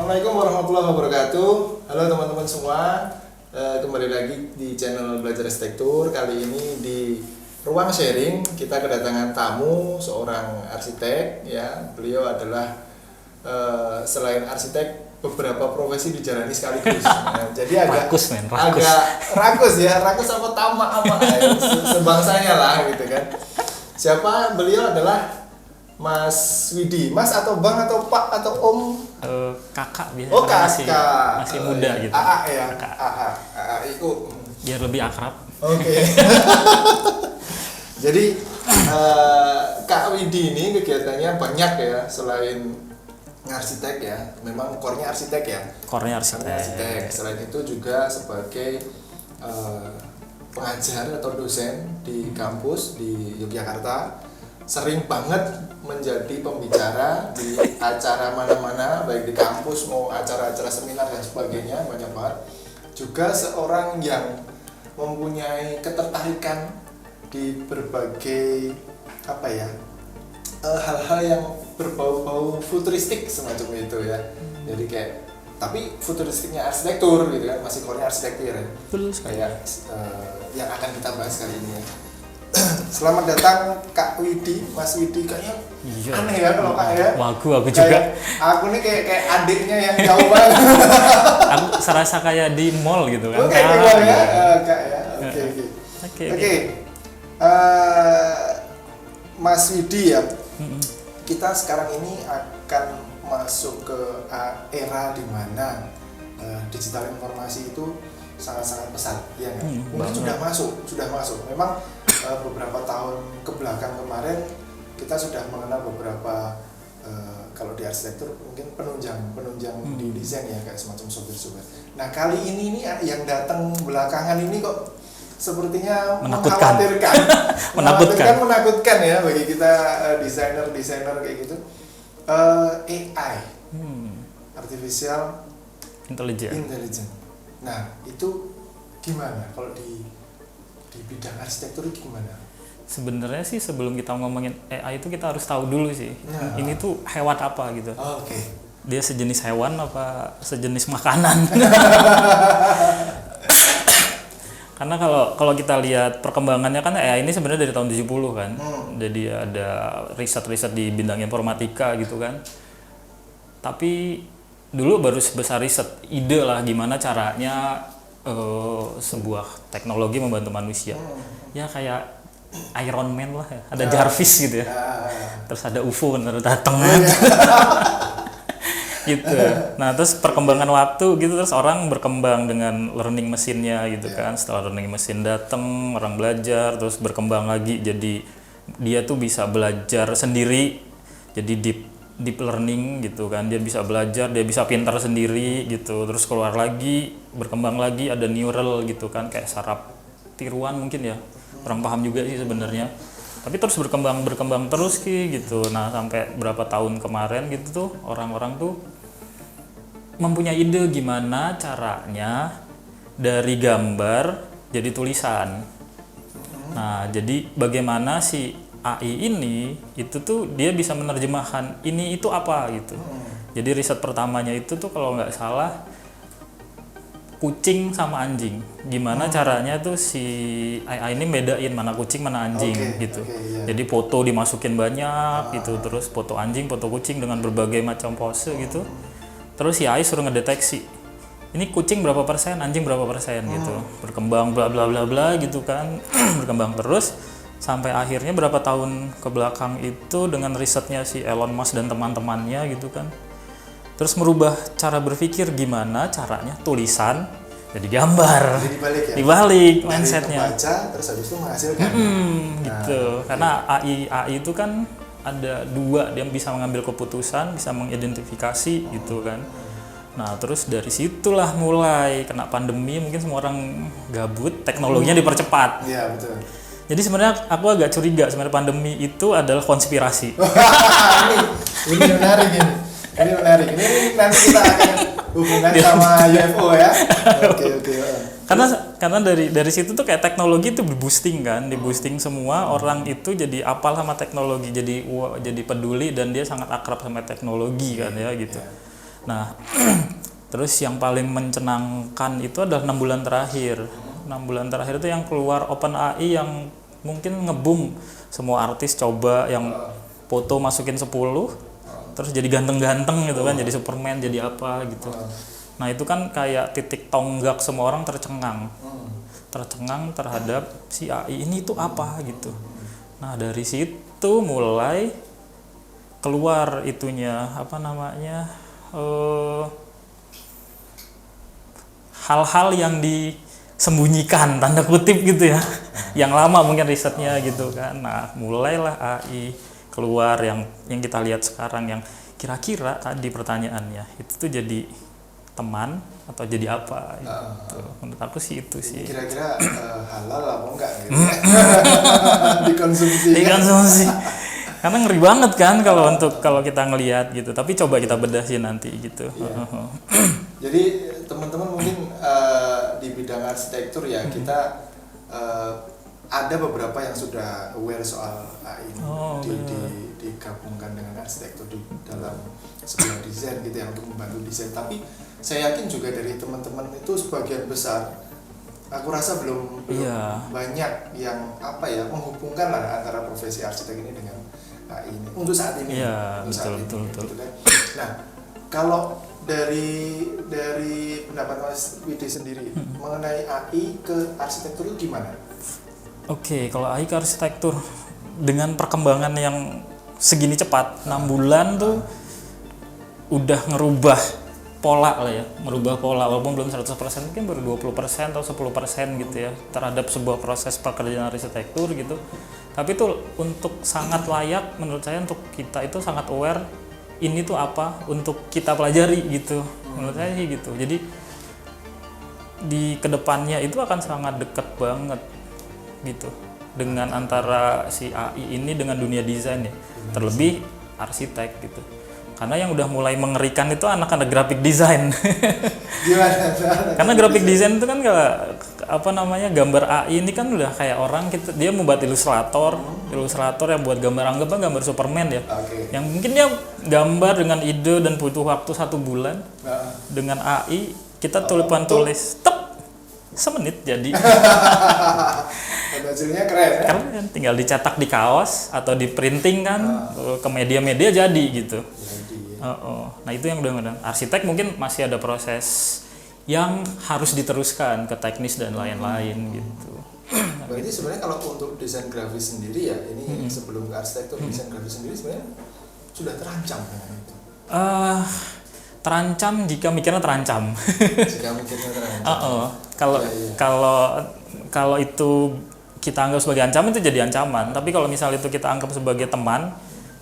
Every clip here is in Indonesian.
Assalamualaikum warahmatullahi wabarakatuh. Halo teman-teman semua, kembali lagi di channel Belajar Arsitektur. Kali ini di ruang sharing kita kedatangan tamu, seorang arsitek. Ya, beliau adalah selain arsitek beberapa profesi dijalani sekaligus. Nah, jadi agak rakus ya, rakus apa tamak apa sebangsanya lah gitu kan. Siapa? Beliau adalah Mas Widi, Mas atau Bang atau Pak atau Om? Kakak biasa. Oh kakak, masih muda gitu. AA ya, kakak. AA itu. Biar lebih akrab. Oke. Jadi Kak Widi ini kegiatannya banyak ya, selain arsitek ya, memang core-nya arsitek ya. Core-nya arsitek. Selain itu juga sebagai pengajar atau dosen di kampus di Yogyakarta. Sering banget menjadi pembicara di acara mana-mana, baik di kampus mau acara-acara seminar dan sebagainya, banyak banget. Juga seorang yang mempunyai ketertarikan di berbagai hal-hal yang berbau-bau futuristik semacam itu ya. Jadi kayak tapi futuristiknya arsitektur gitu kan, masih core-nya arsitektur ya. Betul sekali. Kayak yang akan kita bahas kali ini ya. Selamat datang Kak Widi, Mas Widi. Kayaknya aneh ya kalau Kak ya. Aku juga. Aku nih kayak adiknya yang jauh banget. Aku serasa kayak di mall gitu kan. Oke, ya, Kak ya. Oke. Mas Widi ya. Kita sekarang ini akan masuk ke era di mana digital informasi itu sangat-sangat pesat ya kan? Mungkin sudah masuk. Memang beberapa tahun ke belakang kemarin kita sudah mengenal beberapa kalau di arsitektur mungkin penunjang di desain ya, kayak semacam software. Nah kali ini nih yang datang belakangan ini kok sepertinya menakutkan ya bagi kita desainer kayak gitu. AI, artificial intelligence. Nah itu gimana kalau di bidang arsitektur itu gimana? Sebenarnya sih sebelum kita ngomongin AI itu kita harus tahu dulu sih. Ini tuh hewan apa gitu. Oke. Dia sejenis hewan apa sejenis makanan? Karena kalau kita lihat perkembangannya kan AI ini sebenarnya dari tahun 70 kan. Jadi ada riset-riset di bidang informatika gitu kan. Tapi dulu baru sebesar riset, ide lah gimana caranya sebuah teknologi membantu manusia. Ya kayak Iron Man lah ya. Ada Jarvis gitu ya. Terus ada UFO bener datang gitu. Nah terus perkembangan waktu gitu, terus orang berkembang dengan learning mesinnya gitu kan. Setelah learning mesin datang, orang belajar, terus berkembang lagi jadi dia tuh bisa belajar sendiri, jadi deep learning gitu kan. Dia bisa belajar, dia bisa pintar sendiri gitu. Terus keluar lagi, berkembang lagi, ada neural gitu kan, kayak saraf tiruan mungkin ya. Kurang paham juga sih sebenarnya. Tapi terus berkembang terus gitu. Nah, sampai berapa tahun kemarin gitu tuh orang-orang tuh mempunyai ide gimana caranya dari gambar jadi tulisan. Nah, jadi bagaimana si AI ini itu tuh dia bisa menerjemahkan ini itu apa gitu. Jadi riset pertamanya itu tuh kalau nggak salah kucing sama anjing. Gimana caranya tuh si AI ini bedain mana kucing mana anjing gitu. Jadi foto dimasukin banyak gitu, terus foto anjing, foto kucing dengan berbagai macam pose gitu. Terus si AI suruh ngedeteksi ini kucing berapa persen, anjing berapa persen gitu. Berkembang bla bla bla bla gitu kan. Berkembang terus sampai akhirnya berapa tahun ke belakang itu dengan risetnya si Elon Musk dan teman-temannya gitu kan. Terus merubah cara berpikir gimana caranya tulisan jadi gambar. Jadi dibalik mindsetnya. Baca terus habis itu menghasilkan. Gitu. Karena AI itu kan ada dua, dia bisa mengambil keputusan, bisa mengidentifikasi gitu kan. Nah terus dari situlah mulai kena pandemi, mungkin semua orang gabut, teknologinya dipercepat. Iya betul. Jadi sebenarnya aku agak curiga sebenarnya pandemi itu adalah konspirasi. Ini menarik ini. Ini nanti kita akan hubungan sama UFO ya. Oke. Karena dari situ tuh kayak teknologi itu di-boosting kan, di-boosting semua orang itu jadi apal sama teknologi, jadi peduli dan dia sangat akrab sama teknologi kan ya gitu. Nah, terus yang paling mencenangkan itu adalah 6 bulan terakhir. 6 bulan terakhir itu yang keluar OpenAI yang mungkin ngebum, semua artis coba yang foto masukin 10 terus jadi ganteng-ganteng gitu kan, jadi Superman, jadi apa gitu. Nah itu kan kayak titik tonggak, semua orang tercengang terhadap si AI ini tuh apa gitu. Nah dari situ mulai keluar itunya apa namanya, hal-hal yang disembunyikan tanda kutip gitu ya, yang lama mungkin risetnya gitu kan. Nah mulailah AI keluar yang kita lihat sekarang, yang kira-kira tadi pertanyaannya itu tuh jadi teman atau jadi apa gitu. Menurut aku sih itu sih. Kira-kira halal apa enggak gitu ya? Dikonsumsi. Karena ngeri banget kan kalau kita ngelihat gitu. Tapi coba kita bedah sih nanti gitu. Iya. Jadi teman-teman mungkin di bidang arsitektur ya, kita ada beberapa yang sudah aware soal AI ini, digabungkan dengan arsitektur di dalam sebuah desain gitu ya, untuk membantu desain. Tapi saya yakin juga dari teman-teman itu sebagian besar, aku rasa belum banyak yang menghubungkan lah antara profesi arsitek ini dengan AI ini untuk saat ini. Iya, betul. Gitu kan. Nah, kalau dari pendapat Mas Widi sendiri mengenai AI ke arsitektur itu gimana? Oke, kalau AI ke arsitektur dengan perkembangan yang segini cepat, 6 bulan tuh udah ngerubah pola lah ya, walaupun belum 100%, mungkin baru 20% atau 10% gitu ya terhadap sebuah proses pekerjaan arsitektur gitu. Tapi itu untuk sangat layak menurut saya, untuk kita itu sangat aware ini tuh apa untuk kita pelajari gitu. Menurut saya sih gitu. Jadi di kedepannya itu akan sangat dekat banget gitu dengan antara si AI ini dengan dunia desain ya, terlebih arsitek gitu. Karena yang udah mulai mengerikan itu anak-anak graphic design. Gimana? Karena graphic design itu kan gambar AI ini kan udah kayak orang, dia membuat ilustrator yang buat gambar, anggapnya gambar Superman ya. Yang mungkin dia gambar dengan ide dan butuh waktu 1 bulan. Dengan AI kita tulis semenit jadi. Hasilnya keren ya? Keren, tinggal dicetak di kaos atau di printing kan, ke media-media jadi gitu. Nah itu yang udah arsitek mungkin masih ada proses yang harus diteruskan ke teknis dan lain-lain gitu. Berarti sebenarnya kalau untuk desain grafis sendiri ya, ini sebelum ke arsitektur, desain grafis sendiri sebenarnya sudah terancam dengan itu. Terancam jika mikirnya terancam. Jika mikirnya terancam. Kalau itu kita anggap sebagai ancaman, itu jadi ancaman. Tapi kalau misalnya itu kita anggap sebagai teman,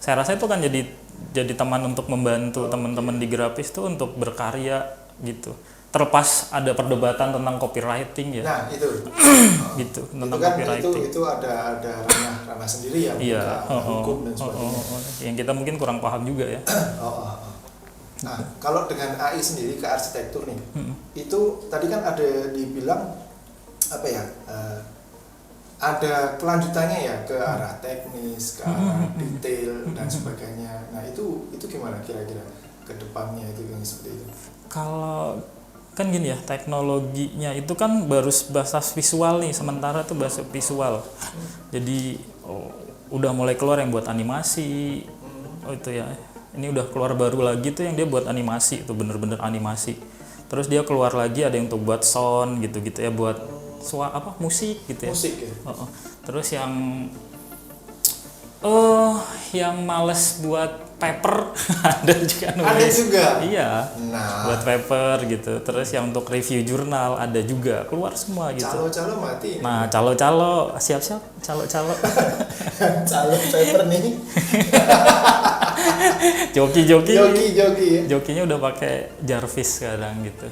saya rasa itu kan jadi teman untuk membantu teman-teman di grafis itu untuk berkarya gitu. Terlepas ada perdebatan tentang copywriting ya. Nah itu gitu, tentang itu kan copywriting. Itu ada ranah sendiri ya, hukum dan sebagainya. Yang kita mungkin kurang paham juga ya. Nah kalau dengan AI sendiri ke arsitektur nih, itu tadi kan ada dibilang ada kelanjutannya ya ke arah teknis, ke arah detail dan sebagainya. Nah itu gimana kira-kira ke depannya itu yang seperti itu? Kalau kan gini ya, teknologinya itu kan baru basis visual nih, sementara tuh basis visual. Jadi udah mulai keluar yang buat animasi. Itu ya. Ini udah keluar baru lagi tuh yang dia buat animasi, itu bener-bener animasi. Terus dia keluar lagi ada yang untuk buat sound gitu-gitu ya, buat musik gitu ya. Musik ya. Terus yang males buat paper ada juga. Ada juga. Iya. Nah, buat paper gitu. Terus yang untuk review jurnal ada juga, keluar semua gitu. Calo-calo mati. Nah, calo-calo siap-siap, calo-calo. Calo paper nih. Joki. Ya. Jokinya udah pakai Jarvis sekarang gitu.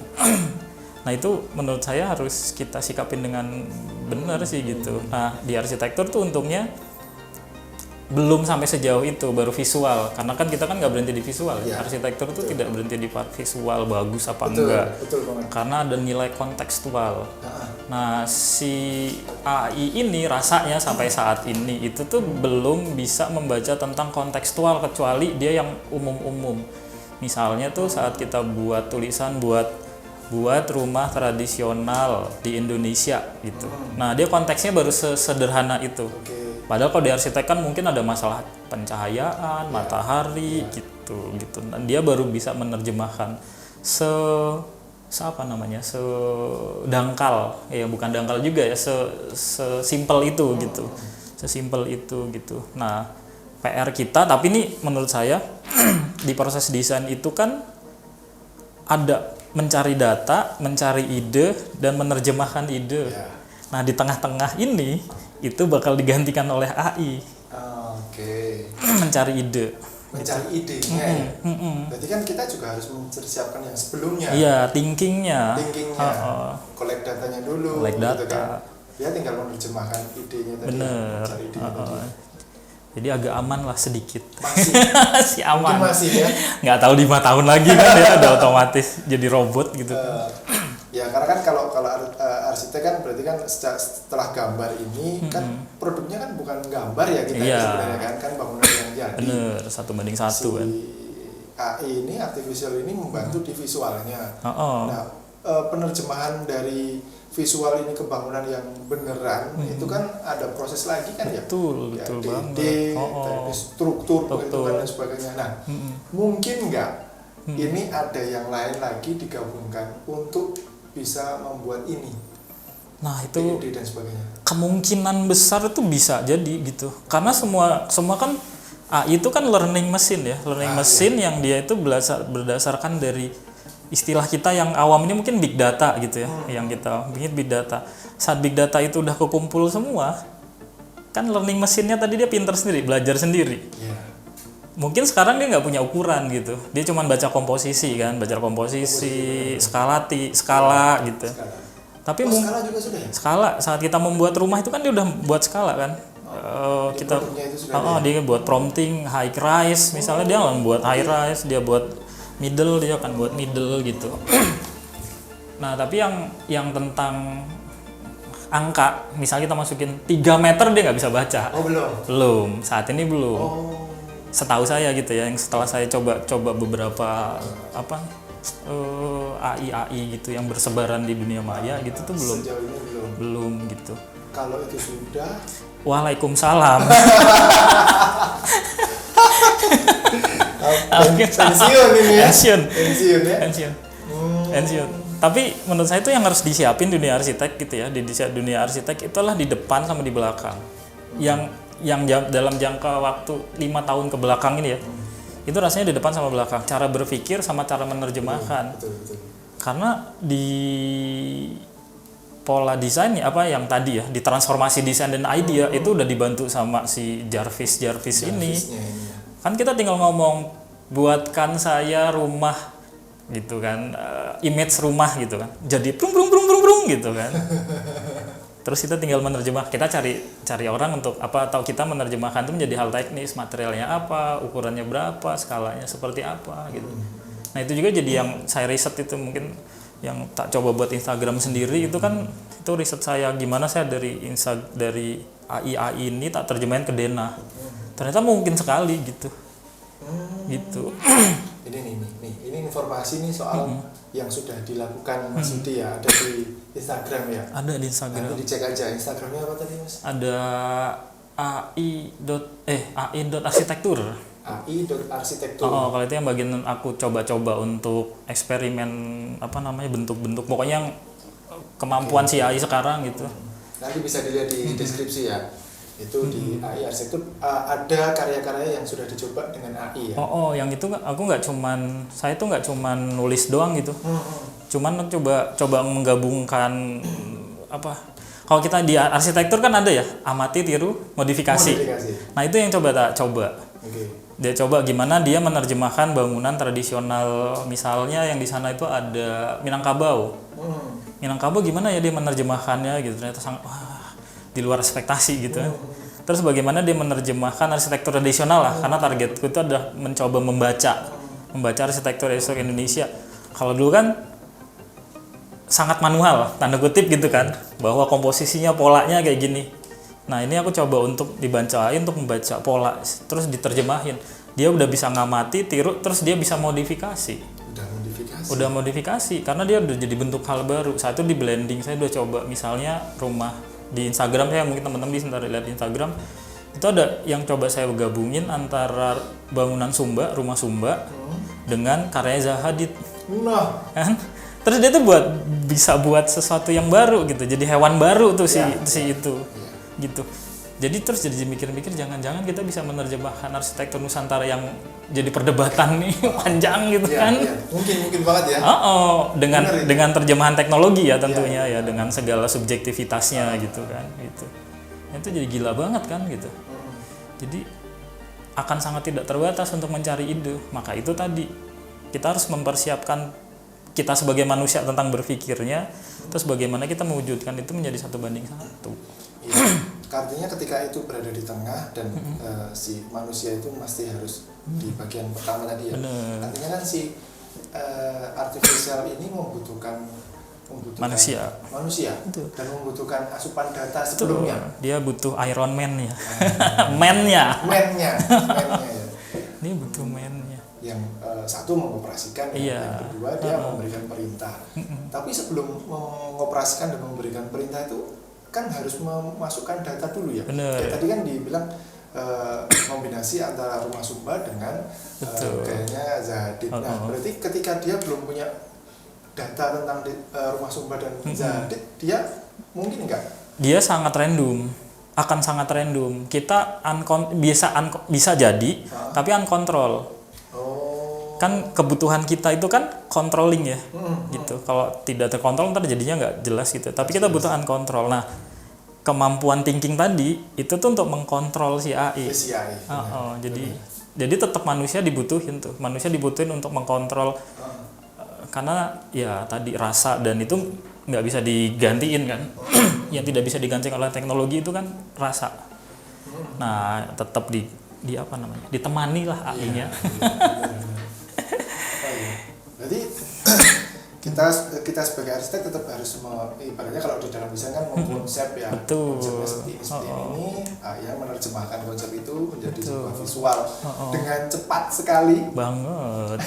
Nah itu menurut saya harus kita sikapin dengan benar sih gitu. Nah di arsitektur tuh untungnya belum sampai sejauh itu, baru visual. Karena kan kita kan nggak berhenti di visual ya. Arsitektur tuh tidak berhenti di part visual, bagus apa enggak. Betul banget. Karena ada nilai kontekstual. Nah si AI ini rasanya sampai saat ini itu tuh belum bisa membaca tentang kontekstual, kecuali dia yang umum-umum. Misalnya tuh saat kita buat tulisan buat rumah tradisional di Indonesia gitu. Nah, dia konteksnya baru sederhana itu. Oke. Padahal kalau di arsitek kan mungkin ada masalah pencahayaan, matahari gitu. Dan dia baru bisa menerjemahkan apa namanya? Sedangkal, ya bukan dangkal juga ya, sesimpel itu gitu. Sesimpel itu gitu. Nah, PR kita, tapi ini menurut saya di proses desain itu kan ada mencari data, mencari ide, dan menerjemahkan ide. Ya. Nah, di tengah-tengah ini itu bakal digantikan oleh AI. Oke. Mencari ide. Mencari idenya ya. Berarti kan kita juga harus mempersiapkan yang sebelumnya. Iya, thinkingnya. Collect datanya dulu. Collect data. Gitu kan. Dia tinggal menerjemahkan idenya tadi. Bener. Mencari idenya tadi. Jadi agak aman lah sedikit. Masih. Masih aman. Mungkin masih ya. Nggak tahu 5 tahun lagi kan ya udah otomatis jadi robot gitu. Ya karena kan kalau arsitek kan berarti kan setelah gambar ini kan produknya kan bukan gambar ya kita sebenarnya kan bangunan yang jadi. Bener, 1:1 kan. AI ini artificial ini membantu di visualnya. Nah, penerjemahan dari visual ini ke bangunan yang beneran itu kan ada proses lagi kan ya. Betul banget. Struktur penghitungan dan sebagainya. Nah, mungkin nggak ini ada yang lain lagi digabungkan untuk bisa membuat ini. Nah, itu dan sebagainya. Kemungkinan besar itu bisa jadi gitu. Karena semua kan AI itu kan learning machine ya, machine yang dia itu berdasarkan dari istilah kita yang awam ini mungkin big data gitu ya, yang kita bikin big data. Saat big data itu udah kekumpul semua, kan learning machine-nya tadi dia pinter sendiri, belajar sendiri. Mungkin sekarang dia nggak punya ukuran gitu, dia cuma baca komposisi kan, skala gitu. Tapi skala juga sudah ya? Skala saat kita membuat rumah itu kan dia udah buat skala kan. Kita dia buat prompting high rise misalnya, dia akan buat high rise, dia buat middle, dia akan buat middle gitu. Nah, tapi yang tentang angka, misalnya kita masukin 3 meter dia nggak bisa baca. Belum, saat ini belum. Setahu saya gitu ya, yang setelah saya coba beberapa AI gitu yang bersebaran di dunia maya gitu tuh belum. Sejauh ini belum gitu. Kalau itu sudah, Waalaikumsalam. pensiun ini ya. Pensiun. Tapi menurut saya itu yang harus disiapin dunia arsitek gitu ya, di dunia arsitek itulah di depan sama di belakang. Yang dalam jangka waktu 5 tahun ke belakang ini ya, itu rasanya di depan sama belakang, cara berpikir sama cara menerjemahkan. Betul. Karena di pola desain yang tadi ya, di transformasi desain dan idea itu udah dibantu sama si Jarvis ini. Kan kita tinggal ngomong, buatkan saya rumah gitu kan, image rumah gitu kan, jadi brung gitu kan. Terus kita tinggal menerjemah, kita cari orang untuk apa, atau kita menerjemahkan itu menjadi hal teknis, materialnya apa, ukurannya berapa, skalanya seperti apa gitu. Nah, itu juga jadi yang saya riset itu, mungkin yang tak coba buat Instagram sendiri itu kan, itu riset saya gimana saya dari AI ini tak terjemahin ke Dena. Ternyata mungkin sekali gitu. Gitu. Ini informasi nih soal yang sudah dilakukan Mas Yudi ya, ada di Instagram ya. Ada di Instagram. Nanti dicek aja Instagramnya apa tadi Mas? Ada AI.arsitektur. AI.arsitektur. Kalau itu yang bagian aku coba-coba untuk eksperimen bentuk-bentuk, pokoknya yang kemampuan si AI sekarang gitu. Nanti bisa dilihat di deskripsi ya. Itu di AI arsitektur ada karya-karya yang sudah dicoba dengan AI ya. Yang itu saya tuh nggak cuman nulis doang gitu. Cuman coba menggabungkan kalau kita di arsitektur kan ada ya, amati, tiru, modifikasi. Nah, itu yang coba. Dia coba gimana dia menerjemahkan bangunan tradisional, misalnya yang di sana itu ada Minangkabau. Minangkabau gimana ya dia menerjemahkannya gitu, ternyata di luar ekspektasi gitu. Terus bagaimana dia menerjemahkan arsitektur tradisional lah, karena targetku itu adalah mencoba membaca arsitektur Indonesia. Kalau dulu kan sangat manual, tanda kutip gitu kan, bahwa komposisinya, polanya kayak gini. Nah, ini aku coba untuk membaca pola, terus diterjemahin. dia udah bisa ngamati, tiru, terus dia bisa modifikasi. Udah modifikasi karena dia udah jadi bentuk hal baru. Saat itu di blending saya udah coba, misalnya rumah di Instagram saya, mungkin teman-teman bisa lihat di Instagram, itu ada yang coba saya gabungin antara bangunan Sumba, rumah Sumba dengan karya Zaha Hadid. Nah, Kan? Terus dia tuh bisa buat sesuatu yang baru gitu. Jadi hewan baru tuh si itu. Gitu. Jadi terus jadi mikir-mikir, jangan-jangan kita bisa menerjemahkan arsitektur Nusantara yang jadi perdebatan nih panjang gitu kan. Mungkin banget ya. Dengan terjemahan teknologi ya tentunya ya, dengan segala subjektivitasnya gitu kan gitu. Itu jadi gila banget kan gitu. Jadi akan sangat tidak terbatas untuk mencari ide. Maka itu tadi kita harus mempersiapkan kita sebagai manusia tentang berpikirnya, terus bagaimana kita mewujudkan itu menjadi 1:1. Artinya ketika itu berada di tengah dan si manusia itu pasti harus di bagian pertama tadi ya. Bener. Artinya kan si artificial ini membutuhkan manusia dan membutuhkan asupan data sebelumnya. Dia butuh Iron Man ya. Man-nya ya. Ini butuh man-nya. Yang satu mengoperasikan, yang kedua dia memberikan perintah. Tapi sebelum mengoperasikan dan memberikan perintah itu kan harus memasukkan data dulu ya. Bener. Tadi kan dibilang kombinasi antara rumah Sumba dengan gayanya Zaha Hadid. Nah, berarti ketika dia belum punya data tentang rumah Sumba dan Zaha Hadid, dia mungkin enggak? Dia sangat random, akan sangat random. Kita bisa jadi, tapi uncontrol. Kan kebutuhan kita itu kan controlling ya, gitu. Kalau tidak terkontrol ntar jadinya nggak jelas gitu. Tapi kita butuh uncontrol. Nah, kemampuan thinking tadi itu tuh untuk mengkontrol si AI. Jadi tetap manusia dibutuhin tuh. Manusia dibutuhin untuk mengkontrol karena ya tadi rasa dan itu nggak bisa digantiin kan. Yang tidak bisa digantikan oleh teknologi itu kan rasa. Nah, tetap ditemani lah AI-nya. Berarti kita sebagai arsitek tetap harus ibaratnya kalau di dalam desain kan mengkonsep ya, konsepnya seperti ini, ya menerjemahkan konsep itu menjadi sebuah visual dengan cepat sekali banget.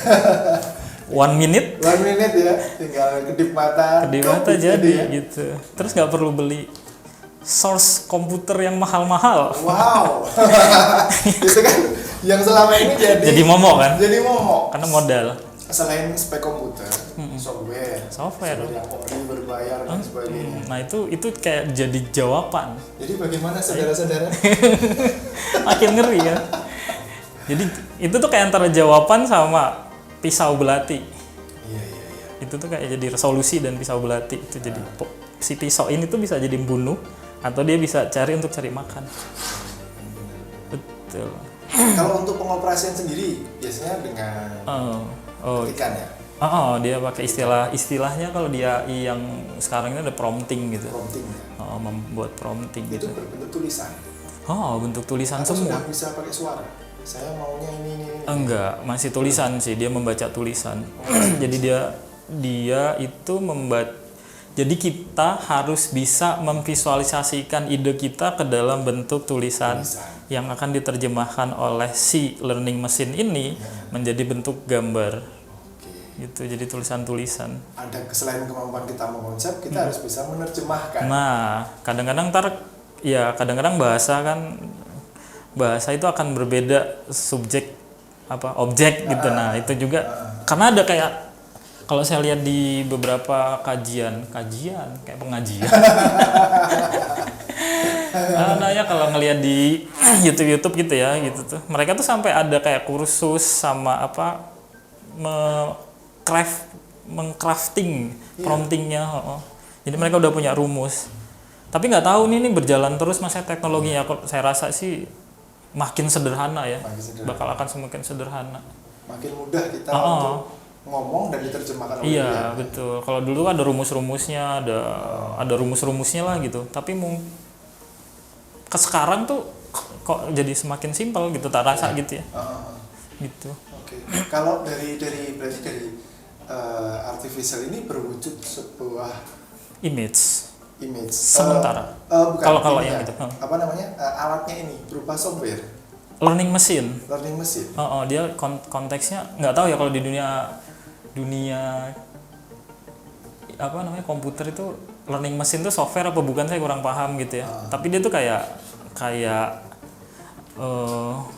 1 minute ya, tinggal kedip mata jadi ya. Gitu. Terus nggak perlu beli source komputer yang mahal-mahal. Wow. Itu kan yang selama ini jadi momok kan? Jadi momok. Karena modal. Selain spek komputer, software yang berbayar dan sebagainya. Nah itu kayak jadi jawaban. Jadi bagaimana saudara-saudara? Makin ngeri ya. Jadi itu tuh kayak antara jawaban sama pisau belati. Iya. Itu tuh kayak jadi resolusi dan pisau belati. Itu jadi si pisau ini tuh bisa jadi bunuh atau dia bisa untuk cari makan. Betul. Kalau untuk pengoperasian sendiri biasanya dengan ketikan ya? Dia pakai istilahnya kalau dia yang sekarang ini ada prompting gitu. Prompting ya? Membuat prompting itu gitu. Itu berbentuk tulisan? Bentuk tulisan atau semua. Sudah bisa pakai suara? Saya maunya ini. Enggak, masih tulisan sih, dia membaca tulisan. Jadi dia itu jadi kita harus bisa memvisualisasikan ide kita ke dalam bentuk tulisan yang akan diterjemahkan oleh si learning machine ini menjadi bentuk gambar. Gitu, jadi tulisan-tulisan. Ada selain kemampuan kita mengkonsep, kita harus bisa menerjemahkan. Nah, kadang-kadang bahasa itu akan berbeda objek gitu. Nah, itu juga karena ada kayak kalau saya lihat di beberapa kajian kayak pengajian. Ya kalau ngelihat di YouTube gitu ya gitu tuh. Mereka tuh sampai ada kayak kursus sama mengcrafting promptingnya. Jadi mereka udah punya rumus. Tapi nggak tahu nih berjalan terus masa teknologinya. Saya rasa sih makin sederhana ya. Bakal akan semakin sederhana. Makin mudah kita untuk ngomong dan diterjemahkan oleh dia. Betul. Kalau dulu ada rumus-rumusnya, ada rumus-rumusnya lah gitu. Tapi sekarang tuh kok jadi semakin simpel gitu, tak rasa gitu ya. Gitu. Oke. Kalau berarti dari artificial ini berwujud sebuah image sementara. Bukan. Kalau yang itu. Alatnya ini berupa software. learning mesin. Learning mesin. Dia konteksnya nggak tahu ya kalau di dunia apa namanya komputer itu learning mesin itu software apa bukan, saya kurang paham gitu ya. Tapi dia tuh kayak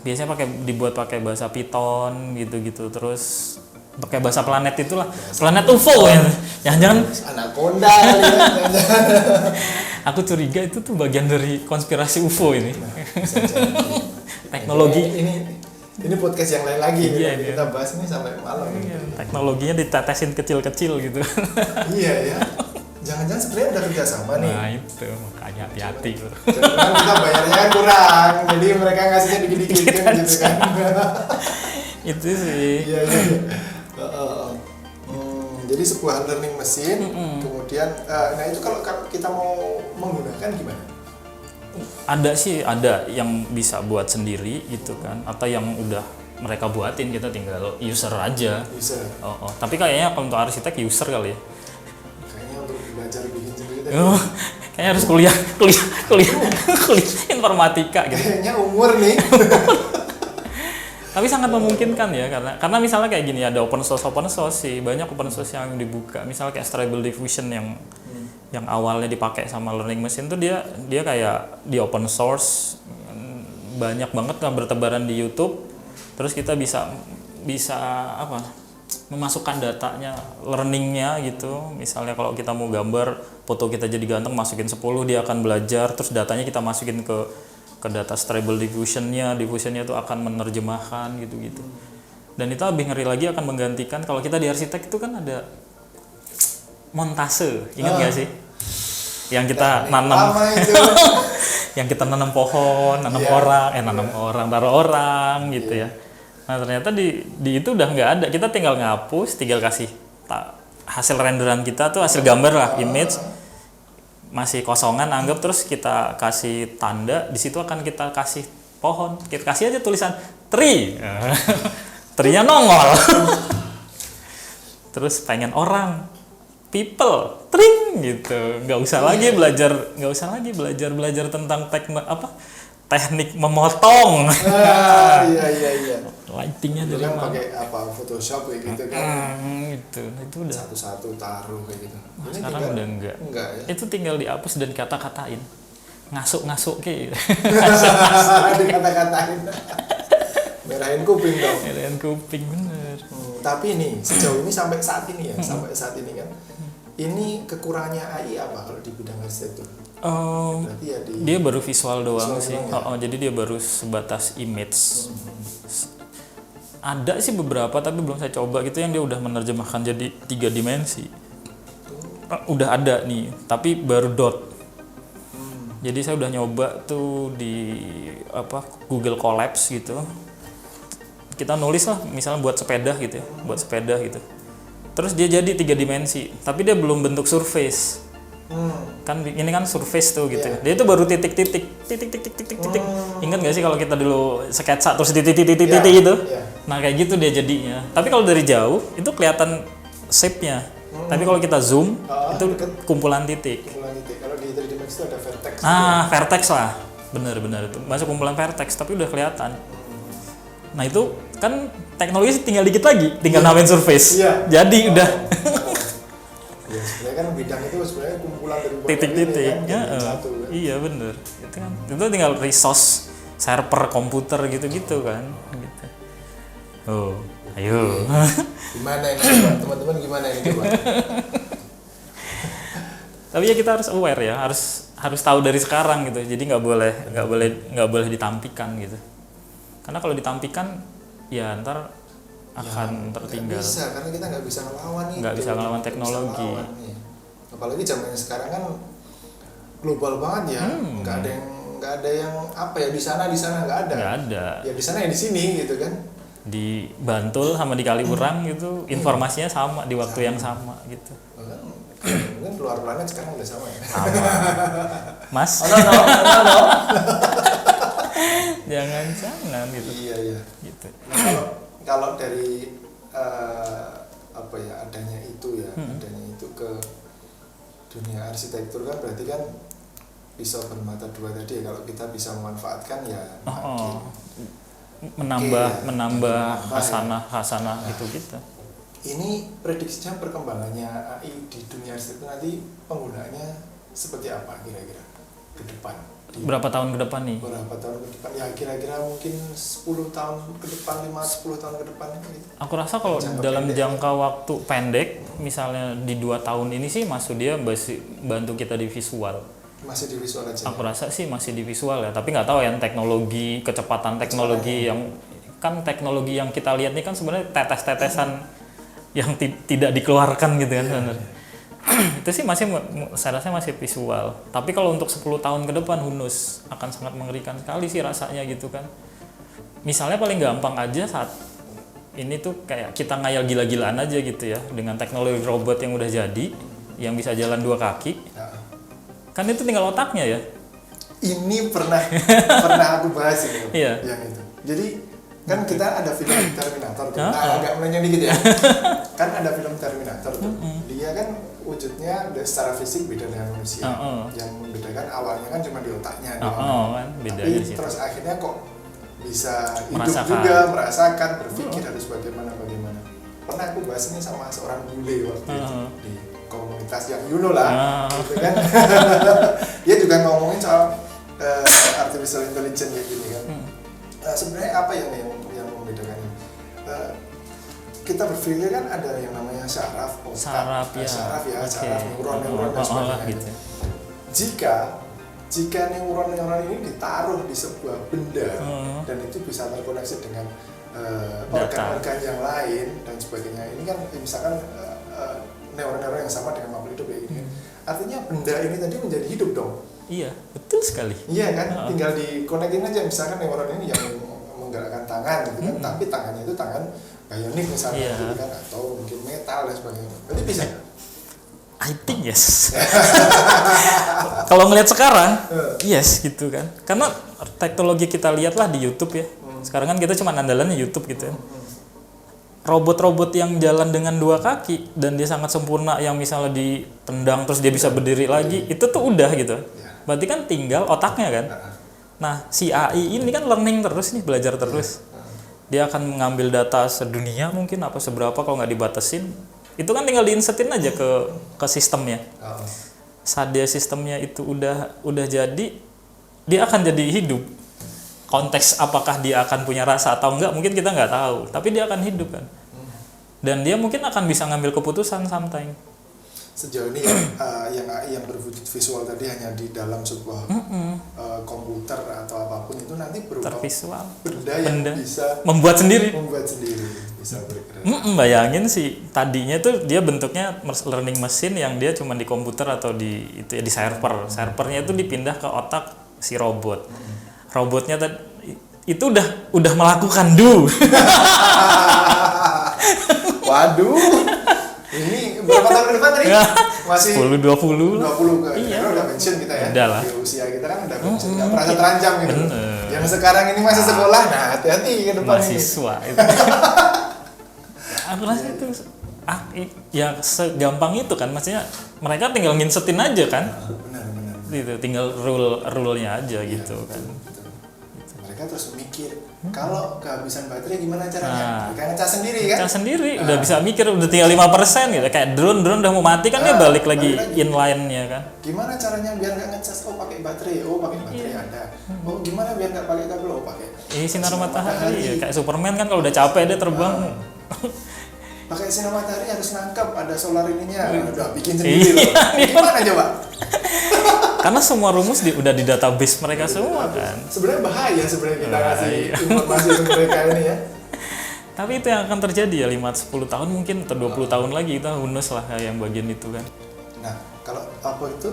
biasanya dibuat pakai bahasa Python gitu-gitu, terus pakai bahasa planet itulah, planet UFO ya. Jangan-jangan Anaconda kali ya. aku curiga itu tuh bagian dari konspirasi UFO ini. Bisa jadi. Teknologi ini podcast yang lain lagi. Iya, kita bahas ini sampai malam. Teknologinya ditetesin kecil-kecil gitu. Iya ya. Jangan-jangan sebenarnya udah kerjasama nih. Nah itu makanya hati-hati loh. Kan kita bayarnya kan kurang, jadi mereka ngasihnya dikit-dikit kan gitu kan. Itu sih. Iya. Jadi sebuah learning mesin, kemudian, nah itu kalau kita mau menggunakan gimana? Ada yang bisa buat sendiri gitu kan, atau yang udah mereka buatin, kita tinggal user aja. User. Tapi kayaknya kalau untuk arsitek user kali ya. Kayaknya untuk belajar bikin sendiri tadi. Kayaknya harus kuliah informatika gitu. Kayaknya umur nih. Tapi sangat memungkinkan ya, karena misalnya kayak gini, ada open source sih, banyak open source yang dibuka, misalnya kayak Stable Diffusion yang awalnya dipakai sama learning machine tuh dia kayak di open source, banyak banget lah bertebaran di YouTube. Terus kita bisa memasukkan datanya, learningnya gitu. Misalnya kalau kita mau gambar foto kita jadi ganteng, masukin 10, dia akan belajar, terus datanya kita masukin ke data Stable Diffusion-nya tuh akan menerjemahkan gitu-gitu. Dan itu lebih ngeri lagi, akan menggantikan kalau kita di arsitek itu kan ada montase, ingat nggak sih? Yang kita nanam pohon, taruh orang gitu ya. Nah ternyata di itu udah nggak ada, kita tinggal ngapus, tinggal kasih hasil renderan kita tuh, hasil gambar lah, image masih kosongan, anggap, terus kita kasih tanda, di situ akan kita kasih pohon, kita kasih aja tulisan tree, tree-nya nongol. Terus pengen orang, people, tring gitu, nggak usah lagi belajar tentang teknik memotong. Iya. Lightingnya dari kan mana? Pakai Photoshop kayak gitu kan. Itu udah Satu-satu taruh kayak gitu. Ini sekarang udah enggak ya? Itu tinggal dihapus dan kata-katain, ngasuk kayak gitu. Dikata-katain. Merahin kuping dong. Merahin kuping bener. Tapi nih sejauh ini sampai saat ini kan, ini kekurangannya AI apa kalau di bidang arsitektur? Berarti ya dia baru visual doang sih. Jadi dia baru sebatas image. Ada sih beberapa, tapi belum saya coba gitu, yang dia udah menerjemahkan jadi 3 dimensi. Udah ada nih, tapi baru dot. Jadi saya udah nyoba tuh di Google Collabs gitu. Kita nulis lah, misalnya buat sepeda gitu. Terus dia jadi 3 dimensi, tapi dia belum bentuk surface. Kan ini kan surface tuh gitu. Dia itu baru titik. Ingat nggak sih kalau kita dulu sketsa terus titik gitu? Nah kayak gitu dia jadinya. Tapi kalau dari jauh itu kelihatan shape-nya. Tapi kalau kita zoom itu kumpulan titik. Kalau di 3D Max itu ada vertex. Vertex lah. Bener itu. Masuk kumpulan vertex, tapi udah kelihatan. Nah itu kan teknologi tinggal dikit lagi, tinggal namain surface. Jadi udah. Ya sebenarnya kan bidang itu sebenarnya kumpulan dari titik-titik. Satu, kan? Iya bener. Itu tinggal resource server komputer gitu kan. Gitu. Ayo. Gimana ini teman-teman, gimana ini coba? Tapi ya kita harus aware ya, harus tahu dari sekarang gitu. Jadi nggak boleh ditampikan gitu. Karena kalau ditampikan ya ntar akan tertinggal. Nggak bisa, karena kita nggak bisa ngelawan itu. Nggak bisa ngelawan teknologi. Apalagi zaman sekarang kan global banget ya. Nggak ada yang di sana nggak ada. Nggak ada. Ya di sana ya di sini gitu kan. Di Bantul sama di Kaliurang gitu informasinya sama di waktu yang sama gitu. Mungkin keluar planet sekarang udah sama ya. Sama. Mas. No. Jangan gitu. Iya. Gitu. Kalau dari adanya itu ke dunia arsitektur kan berarti kan pisau bermata dua tadi ya, kalau kita bisa memanfaatkan ya menambah hasanah itu kita. Ini prediksinya perkembangannya AI di dunia arsitektur nanti penggunaannya seperti apa kira-kira ke depan? Berapa tahun ke depan nih? Berapa tahun ke depan? Ya kira-kira mungkin 10 tahun ke depan, 5-10 tahun ke depan gitu. Aku rasa kalau dalam jangka waktu pendek, misalnya di 2 tahun ini sih dia bantu kita di visual. Masih di visual aja. Aku rasa sih masih di visual ya, tapi nggak tahu ya kecepatan teknologi yang kita lihat ini kan sebenarnya tetes-tetesan yang tidak dikeluarkan gitu kan sebenarnya. Itu sih saya rasa masih visual. Tapi kalau untuk 10 tahun ke depan hunus akan sangat mengerikan sekali sih rasanya gitu kan. Misalnya paling gampang aja saat ini tuh kayak kita ngayal gila-gilaan aja gitu ya dengan teknologi robot yang udah jadi, yang bisa jalan 2 kaki. Kan itu tinggal otaknya ya. Ini pernah aku bahas itu. Iya. Yang itu. Jadi kan kita ada film Terminator tuh. Nah, agak melenceng dikit ya. Kan ada film Terminator tuh. Dia kan wujudnya secara fisik beda dengan manusia. Yang membedakan awalnya kan cuma di otaknya. Kan beda tapi aja terus akhirnya kok bisa hidup merasakan. juga, merasakan, berpikir harus bagaimana. Pernah aku bahas ini sama seorang bule waktu itu di komunitas yang lah, gitu kan. Dia juga ngomongin soal artificial intelligence kayak gini kan. Sebenarnya apa yang membedakan ini? Kita berpikir kan ada yang namanya saraf otak, saraf neuron dan sebagainya. Gitu. Jika neuron ini ditaruh di sebuah benda dan itu bisa terkoneksi dengan organ-organ yang lain dan sebagainya, ini kan misalkan neuron-neuron yang sama dengan makhluk hidup kayak gini. Artinya benda ini tadi menjadi hidup dong. Iya, betul sekali. Iya kan, tinggal dikonekin aja misalkan neuron ini yang menggerakkan tangan gitu kan, tapi tangannya itu tangan bionik misalnya gitu kan, atau mungkin metal dan sebagainya. Berarti bisa. I think yes. Kalau ngelihat sekarang, yes gitu kan. Karena teknologi kita lihatlah di YouTube ya. Sekarang kan kita cuma andalannya YouTube gitu ya. Robot-robot yang jalan dengan 2 kaki dan dia sangat sempurna, yang misalnya ditendang terus dia bisa berdiri lagi, itu tuh udah gitu. Berarti kan tinggal otaknya kan. Nah, si AI ini kan learning terus nih, belajar terus. Dia akan mengambil data sedunia mungkin apa seberapa kalau nggak dibatasin. Itu kan tinggal diinsetin aja ke sistemnya. Saat dia sistemnya itu udah jadi, dia akan jadi hidup. Konteks apakah dia akan punya rasa atau enggak mungkin kita nggak tahu, tapi dia akan hidup kan. Dan dia mungkin akan bisa ngambil keputusan sometime. Sejauh ini yang berwujud visual tadi hanya di dalam sebuah komputer atau apapun, itu nanti berupa tervisual benda yang bisa membuat sendiri bisa bergerak. Bayangin sih tadinya tuh dia bentuknya learning machine yang dia cuma di komputer atau di servernya itu dipindah ke otak si robot. Robotnya itu udah melakukan Waduh. Ini berapa tahun ke depan tadi? Masih 10 20 kan. Iya. Udah pensiun kita ya. Udah lah. Di usia kita kan udah pensiun, enggak merasa terancam gitu. Yang sekarang ini masih sekolah, nah hati-hati ke depan mahasiswa itu. Aku rasa itu ya segampang itu kan, maksudnya mereka tinggal nginsetin aja kan. Benar. Gitu, tinggal rule-nya aja gitu kan. Mereka terus mikir, kalau kehabisan baterai gimana caranya? Mereka ngecas sendiri kan? Ngecas sendiri, udah bisa mikir, udah tinggal 5% gitu. Kayak drone udah mau mati kan dia balik lagi inline-nya kan. Gimana caranya biar nggak ngecas? Oh pakai baterai, pakai baterai ada. Oh gimana biar nggak pakai kabel? Oh pakai sinar matahari ya. Kayak Superman kan kalau udah capek dia terbang. Pakai sinar matahari harus nangkap, ada solar ininya. Udah bikin sendiri loh. Gimana coba? Karena semua rumus udah di database mereka semua kan. Sebenarnya bahaya kita kasih informasi ke mereka ini ya. Tapi itu yang akan terjadi ya 5-10 tahun mungkin atau 20 tahun lagi kita hunus lah yang bagian itu kan. Nah, kalau apa itu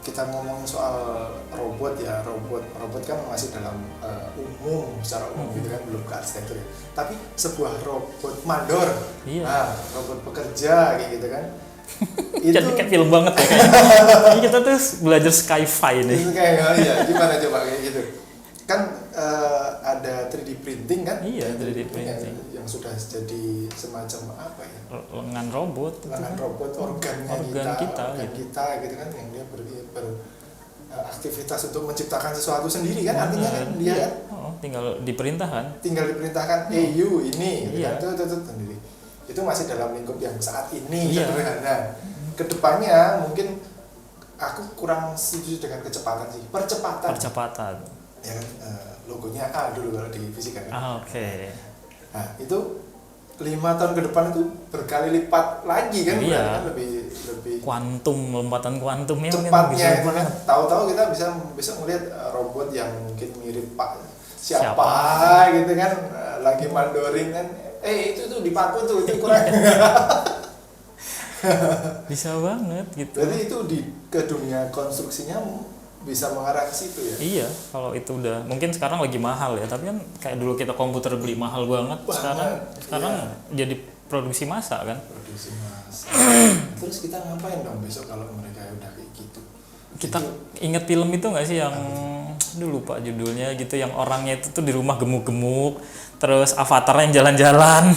kita ngomongin soal robot ya, robot kan masih dalam umum, secara umum gitu kan, belum ke arsitektur ya. Tapi sebuah robot mandor, robot pekerja kayak gitu kan. Itu jadi kayak film banget ya kayak. Ini kita tuh belajar sci-fi nih. Itu kayak gimana coba kayak gitu. Kan ada 3D printing kan? Iya, 3D printing. Yang sudah jadi semacam apa ya? Lengan robot. Organ kita gitu kan, yang dia beraktivitas untuk menciptakan sesuatu sendiri kan, artinya kan dia kan. tinggal diperintahkan. Tinggal diperintahkan, you ini, Iya. tuh sendiri. Itu masih dalam lingkup yang saat ini Iya. sederhana. Kedepannya mungkin aku kurang setuju dengan kecepatan sih, percepatan. Ya kan, logonya A dulu kalau di fisika kan. Oke. Nah itu 5 tahun ke depan itu berkali lipat lagi kan, Iya. berarti kan lebih Lompatan kuantumnya mungkin cepatnya bisa itu kan. banget. Tahu-tahu kita bisa melihat robot yang mungkin mirip Pak siapa Siapa? gitu kan, lagi mandoring kan, itu tuh dipaku tuh itu kurang. Bisa banget gitu. Berarti itu ke dunia konstruksinya bisa mengarah ke situ ya. Iya, kalau itu udah mungkin sekarang lagi mahal ya, tapi kan kayak dulu kita komputer beli mahal banget, sekarang jadi produksi massa kan. Produksi massa. Terus kita ngapain dong besok kalau mereka udah kayak gitu? Kita inget film itu nggak sih yang dulu lupa judulnya gitu, yang orangnya itu tuh di rumah gemuk-gemuk, terus avatarnya yang jalan-jalan.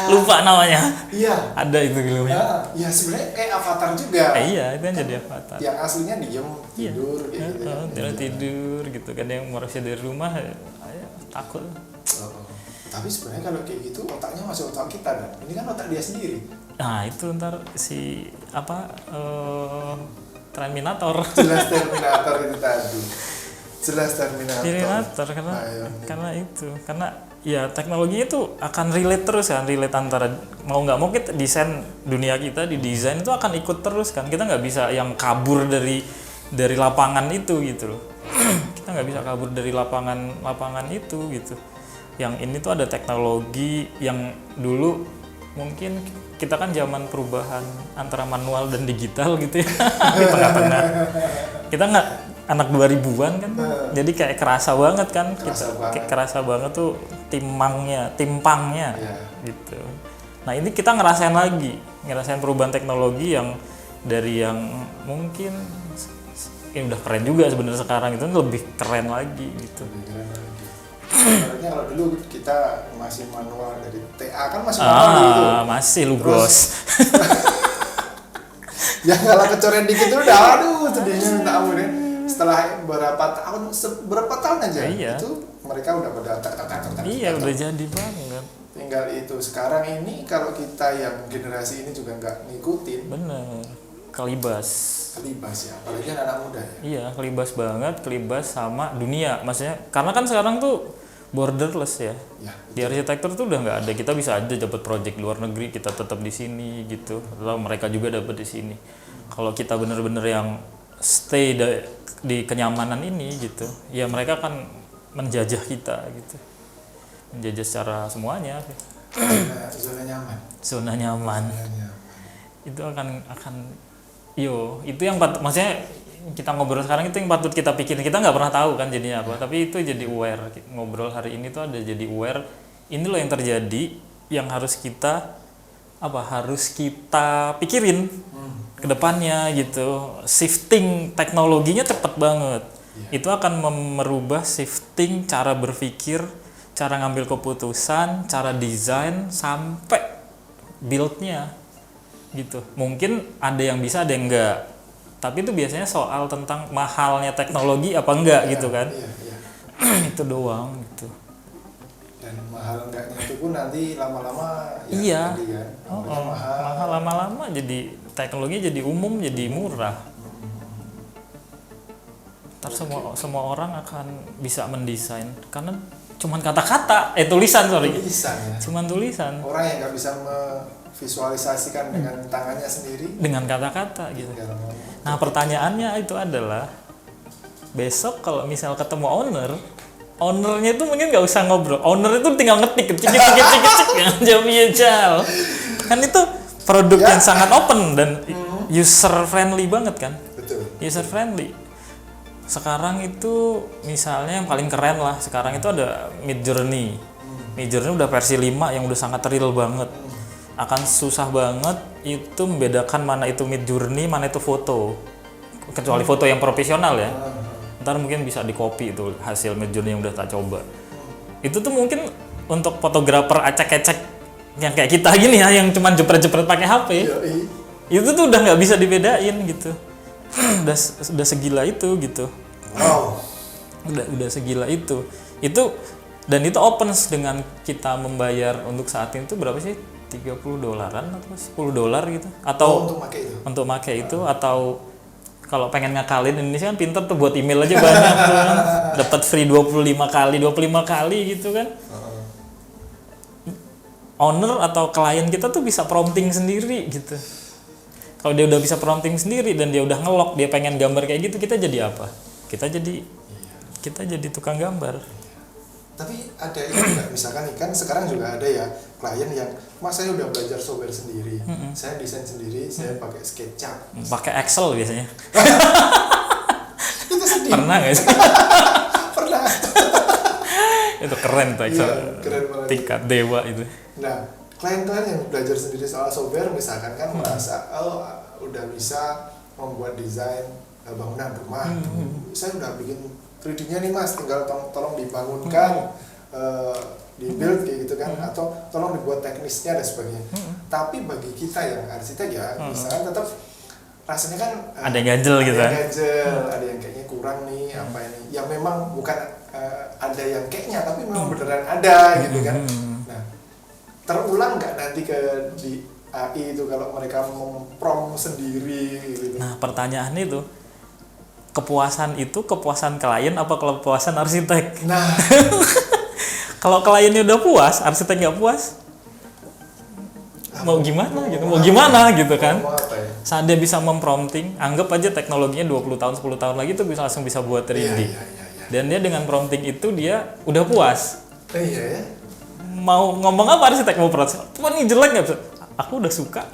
Lupa namanya. Iya. Ada itu filmnya. Ya sebenarnya kayak avatar juga. Iya, itu kan jadi avatar. Yang aslinya diem tidur kayak gitu kan. Dia tidur gitu kan, yang harusnya dari rumah takut. Tapi sebenarnya kalau kayak gitu otaknya masih otak kita kan. Ini kan otak dia sendiri. Nah itu ntar si Terminator. Jelas Terminator itu tadi. Jelas Terminator. Karena itu, karena ya teknologinya itu akan relate terus kan, relate antara mau nggak mau kita desain dunia kita di desain itu akan ikut terus kan, kita nggak bisa yang kabur dari lapangan itu gitu loh. Kita nggak bisa kabur dari lapangan itu gitu. Yang ini tuh ada teknologi yang dulu mungkin kita kan zaman perubahan antara manual dan digital gitu ya. Di tengah-tengah kita nggak anak 2000-an kan, jadi kayak kerasa banget kan, kerasa banget tuh timpangnya gitu. Nah ini kita ngerasain perubahan teknologi yang dari yang mungkin ini udah keren juga sebenarnya, sekarang itu lebih keren lagi gitu. Sebenarnya kalau dulu kita masih manual dari TA kan masih manual gitu. Masih Lugos. Ya kalau kecoret dikit tuh udah aduh sedihnya minta ampun ya. Setelah berapa tahun aja itu mereka udah pada udah jadi banget. Tinggal itu sekarang ini kalau kita yang generasi ini juga nggak ngikutin, bener kelibas ya, apalagi anak muda ya. Iya, kelibas sama dunia, maksudnya karena kan sekarang tuh borderless ya. Di arsitektur tuh udah nggak ada, kita bisa aja dapat project luar negeri, kita tetap di sini gitu, atau mereka juga dapat di sini. Kalau kita bener-bener yang stay di kenyamanan ini gitu, ya mereka akan menjajah kita gitu, menjajah secara semuanya. Zona nyaman. Itu akan itu yang maksudnya kita ngobrol sekarang itu yang patut kita pikirin. Kita nggak pernah tahu kan jadinya apa, tapi itu jadi aware. Ngobrol hari ini tuh ada jadi aware, ini loh yang terjadi, yang harus kita pikirin ke depannya gitu. Shifting teknologinya cepet banget. Itu akan merubah shifting cara berpikir, cara ngambil keputusan, cara desain sampai build-nya gitu. Mungkin ada yang bisa, ada yang enggak. Tapi itu biasanya soal tentang mahalnya teknologi apa enggak gitu kan. Itu doang gitu. Dan mahal enggaknya itu pun nanti lama-lama mahal lama-lama jadi teknologi jadi umum, jadi murah. Ntar semua orang akan bisa mendesain karena cuman kata-kata, tulisan ya. Cuman tulisan. Orang yang nggak bisa visualisasikan dengan tangannya sendiri, dengan kata-kata gitu. Nah pertanyaannya itu adalah besok kalau misal ketemu ownernya itu mungkin nggak usah ngobrol, owner itu tinggal ngetik cik jam kan itu produk yang sangat open dan user friendly banget kan. Betul. User friendly. Sekarang itu misalnya yang paling keren lah sekarang itu ada Midjourney. Midjourney udah versi 5 yang udah sangat real banget. Akan susah banget itu membedakan mana itu Midjourney, mana itu foto, kecuali foto yang profesional ya. Ntar mungkin bisa di copy itu hasil Midjourney yang udah tak coba. Itu tuh mungkin untuk fotografer acak-acak yang kayak kita gini ya, yang cuman jepret-jepret pakai HP, itu tuh udah nggak bisa dibedain gitu. udah segila itu gitu. Wow. udah segila itu dan itu opens dengan kita membayar untuk saat itu berapa sih, $30 atau $10 gitu, atau untuk make itu atau kalau pengen ngakalin Indonesia kan pinter tuh, buat email aja banyak tuh kan, dapat free 25 kali gitu kan. Owner atau klien kita tuh bisa prompting sendiri gitu. Kalau dia udah bisa prompting sendiri dan dia udah ngelok, dia pengen gambar kayak gitu, kita jadi apa? Kita jadi tukang gambar. Tapi ada ini nggak, misalkan kan sekarang juga ada ya klien yang, mas saya udah belajar software sendiri, saya desain sendiri, saya pakai SketchUp, pakai Excel biasanya. itu sedih. Pernah nggak sih? Pernah. Itu keren tuh Excel. Iya, keren banget. Tingkat dewa itu. Nah, klien-klien yang belajar sendiri soal software misalkan kan merasa udah bisa membuat desain bangunan rumah, saya udah bikin 3D-nya nih mas, tinggal tolong dibangunkan, dibuild kayak gitu kan, atau tolong dibuat teknisnya dan sebagainya. Tapi bagi kita yang arsitek ya, misalkan tetap rasanya kan ada yang ganjel gitu kan? Ada yang kayaknya kurang nih, apa ini? Yang memang bukan ada yang kayaknya, tapi memang beneran ada gitu kan. Nah, terulang nggak nanti di AI itu kalau mereka memprom sendiri gitu? Nah, pertanyaan itu, kepuasan itu kepuasan klien apa kepuasan arsitek? Nah, kalau kliennya udah puas, arsitek nggak puas, mau gimana gitu? Mau gimana gitu kan? Saat dia bisa memprompting, anggap aja teknologinya 20 tahun, 10 tahun lagi tuh langsung bisa buat 3D. Iya. Dan dia dengan prompting itu dia udah puas. Iya ya. Mau ngomong apa arsitek, mau protes? Wah ini jelek nggak? Aku udah suka.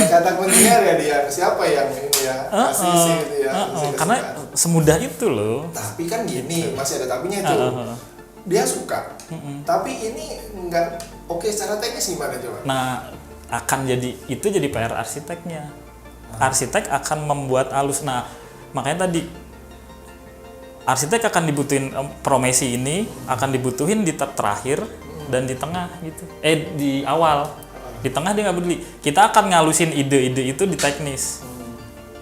Kata kuncinya ya dia siapa yang ini ya kasih itu ya. Karena semudah itu loh. Tapi kan gini, masih ada tapinya itu. Dia suka. Tapi ini enggak oke secara teknis gimana coba? Nah, itu jadi PR arsiteknya. Arsitek akan membuat halus. Nah, makanya tadi arsitek akan dibutuhin promesi ini akan dibutuhin di terakhir dan di tengah gitu. Di awal. Di tengah dia nggak peduli. Kita akan ngalusin ide-ide itu di teknis.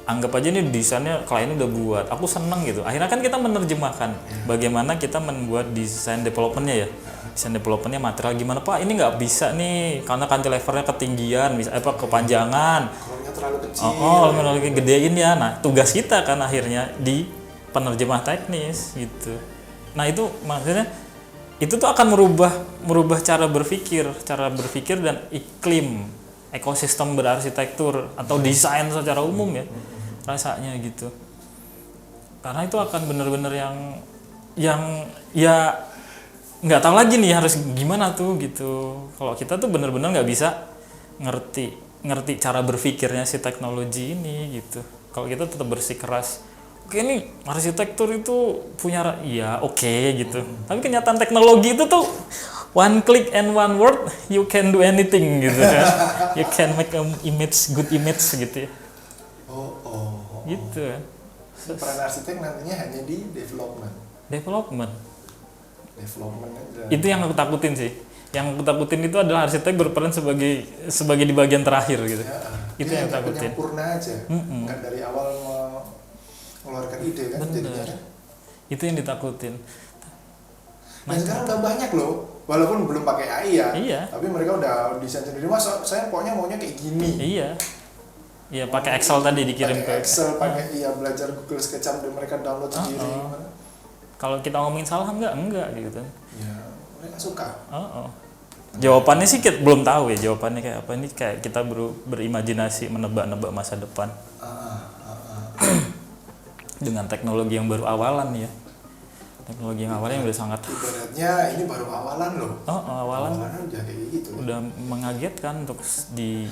Anggap aja nih desainnya kliennya udah buat. Aku seneng gitu. Akhirnya kan kita menerjemahkan bagaimana kita membuat desain developmentnya ya. Desain developmentnya material gimana Pak? Ini nggak bisa nih karena cantilevernya ketinggian, bisa kepanjangan. Kolomnya terlalu kecil. Terlalu gedein ya. Nah tugas kita kan akhirnya di penerjemah teknis gitu. Nah itu maksudnya itu tuh akan merubah cara berpikir dan iklim ekosistem berarsitektur atau desain secara umum ya rasanya gitu. Karena itu akan benar-benar yang ya nggak tahu lagi nih harus gimana tuh gitu. Kalau kita tuh benar-benar nggak bisa ngerti cara berpikirnya si teknologi ini gitu. Kalau kita tetap bersikeras, oke nih arsitektur itu punya gitu. Tapi kenyataan teknologi itu tuh one click and one word you can do anything gitu kan. You can make an good image gitu ya. Gitu kan. Peran arsitek nantinya hanya di development aja. Itu yang aku takutin sih. Yang aku takutin itu adalah arsitek berperan sebagai di bagian terakhir gitu. Ya, itu yang aku takutin. Penyempurna aja. Nggak dari awal mengeluarkan ide kan jadinya kan. Itu yang ditakutin. Dan sekarang udah banyak loh, walaupun belum pakai AI ya. Iya. Tapi mereka udah desain sendiri. Mas, saya pokoknya maunya kayak gini. Iya, pakai Excel tadi dikirim ke Excel, pakai belajar Google SketchUp dan mereka download sendiri. Kalau kita ngomongin salah enggak gitu. Ya, mereka suka. Jawabannya sih kita belum tahu ya, jawabannya kayak apa. Ini kayak kita berimajinasi menebak-nebak masa depan. Dengan teknologi yang baru awalan ya. Teknologi yang awalnya udah sangat ibaratnya ini baru awalan loh. Awalan udah kayak gitu. Udah mengagetkan untuk di